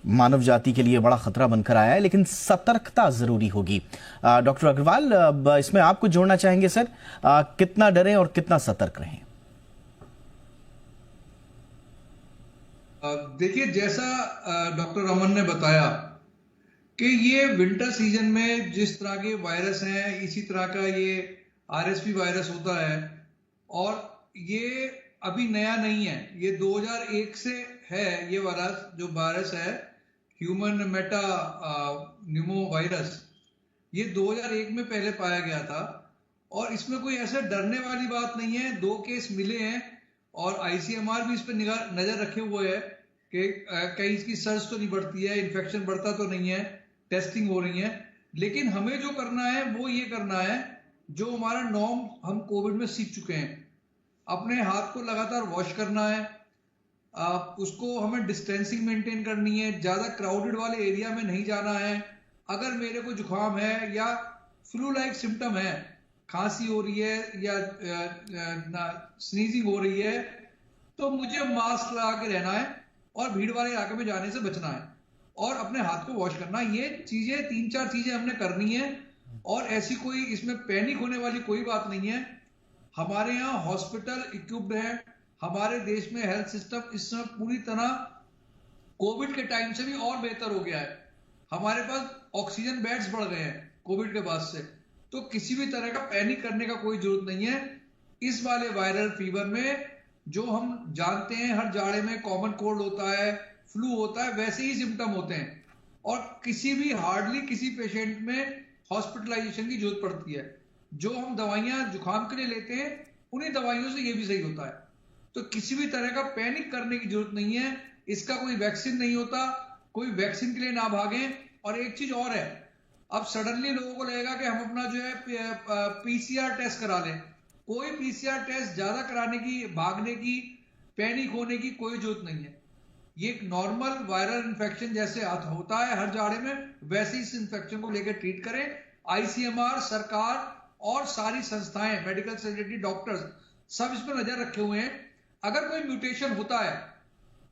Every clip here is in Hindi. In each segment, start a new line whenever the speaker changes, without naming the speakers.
मानव जाति के लिए बड़ा खतरा बनकर आया है, लेकिन सतर्कता जरूरी होगी। डॉक्टर अग्रवाल, इसमें आप कुछ जोड़ना चाहेंगे सर? कितना डरें और कितना सतर्क रहें?
देखिए, जैसा डॉक्टर रमन ने बताया कि ये विंटर सीजन में जिस तरह के वायरस हैं, इसी तरह का ये आरएसवी वायरस होता है और ये अभी नया नहीं है। ये 2001 से है। ये वायरस है ह्यूमन मेटा न्यूमो वायरस, ये 2001 में पहले पाया गया था और इसमें कोई ऐसा डरने वाली बात नहीं है। 2 केस मिले हैं और आईसीएमआर भी इस पर नजर रखे हुए है कि कहीं इसकी सर्ज तो नहीं बढ़ती है, इन्फेक्शन बढ़ता तो नहीं है, टेस्टिंग हो रही है। लेकिन हमें जो करना है वो ये करना है जो हमारा नॉर्म हम कोविड में सीख चुके हैं। अपने हाथ को लगातार वॉश करना है, उसको हमें डिस्टेंसिंग मेंटेन करनी है, ज्यादा क्राउडेड वाले एरिया में नहीं जाना है। अगर मेरे को जुकाम है या फ्लू लाइक सिम्टम है, खांसी हो रही है या स्नीजिंग हो रही है, तो मुझे मास्क लगा के रहना है और भीड़ वाले इलाके में जाने से बचना है और अपने हाथ को वॉश करना है। ये चीजें 3-4 चीजें हमने करनी है और ऐसी कोई इसमें पैनिक होने वाली कोई बात नहीं है। हमारे यहाँ हॉस्पिटल इक्विप्ड है, हमारे देश में हेल्थ सिस्टम इस समय पूरी तरह कोविड के टाइम से भी और बेहतर हो गया है। हमारे पास ऑक्सीजन बेड्स बढ़ गए हैं कोविड के बाद से, तो किसी भी तरह का पैनिक करने का कोई जरूरत नहीं है। इस वाले वायरल फीवर में जो हम जानते हैं हर जाड़े में कॉमन कोल्ड होता है, फ्लू होता है, वैसे ही सिम्टम होते हैं और हार्डली किसी पेशेंट में हॉस्पिटलाइजेशन की जरूरत पड़ती है। जो हम दवाइयां जुकाम के लिए लेते हैं उन्हीं दवाइयों से ये भी सही होता है। तो किसी भी तरह का पैनिक करने की जरूरत नहीं है। इसका कोई वैक्सीन नहीं होता, कोई वैक्सीन के लिए ना भागें। और एक चीज और है, अब सडनली लोगों को लगेगा कि हम अपना जो है पीसीआर टेस्ट करा लें। कोई पीसीआर टेस्ट ज्यादा कराने की, भागने की, पैनिक होने की कोई जरूरत नहीं है। ये एक नॉर्मल वायरल इन्फेक्शन जैसे होता है हर जाड़े में, वैसे इस इन्फेक्शन को लेकर ट्रीट करें। आईसीएमआर, सरकार और सारी संस्थाएं, मेडिकल फैसिलिटी, डॉक्टर्स सब इस पर नजर रखे हुए हैं। अगर कोई म्यूटेशन होता है,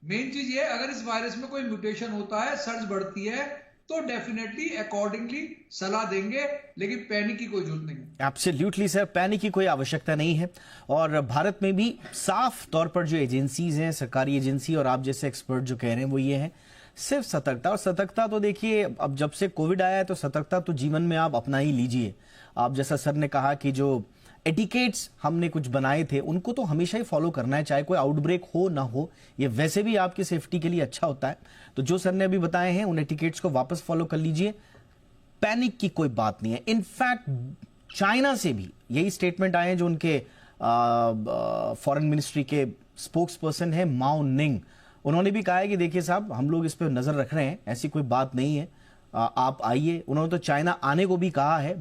मेन चीज ये, अगर इस वायरस में कोई म्यूटेशन होता है, सर्ज बढ़ती है, तो डेफिनेटली अकॉर्डिंगली सलाह देंगे, लेकिन पैनिक की कोई जरूरत नहीं है।
एब्सोल्युटली सर, पैनिक की कोई आवश्यकता नहीं है। और भारत में भी साफ तौर पर जो एजेंसीज हैं, सरकारी एजेंसी और आप जैसे एक्सपर्ट जो कह रहे हैं वो ये है, सिर्फ सतर्कता। और सतर्कता तो देखिए, अब जब से कोविड आया है तो सतर्कता तो जीवन में आप अपना ही लीजिए। आप जैसा सर ने कहा कि जो एटिकेट्स हमने कुछ बनाए थे उनको तो हमेशा ही फॉलो करना है, चाहे कोई आउटब्रेक हो ना हो। ये वैसे भी आपकी सेफ्टी के लिए अच्छा होता है। तो जो सर ने अभी बताए हैं उन एटिकेट्स को वापस फॉलो कर लीजिए। पैनिक की कोई बात नहीं है। इनफैक्ट चाइना से भी यही स्टेटमेंट आए हैं, जो उनके फॉरेन मिनिस्ट्री के स्पोक्स पर्सन है माओ निंग, उन्होंने भी कहा है कि देखिए साहब, हम लोग इस पर नजर रख रहे हैं, ऐसी कोई बात नहीं है, आप आइए। उन्होंने तो चाइना आने को भी कहा है।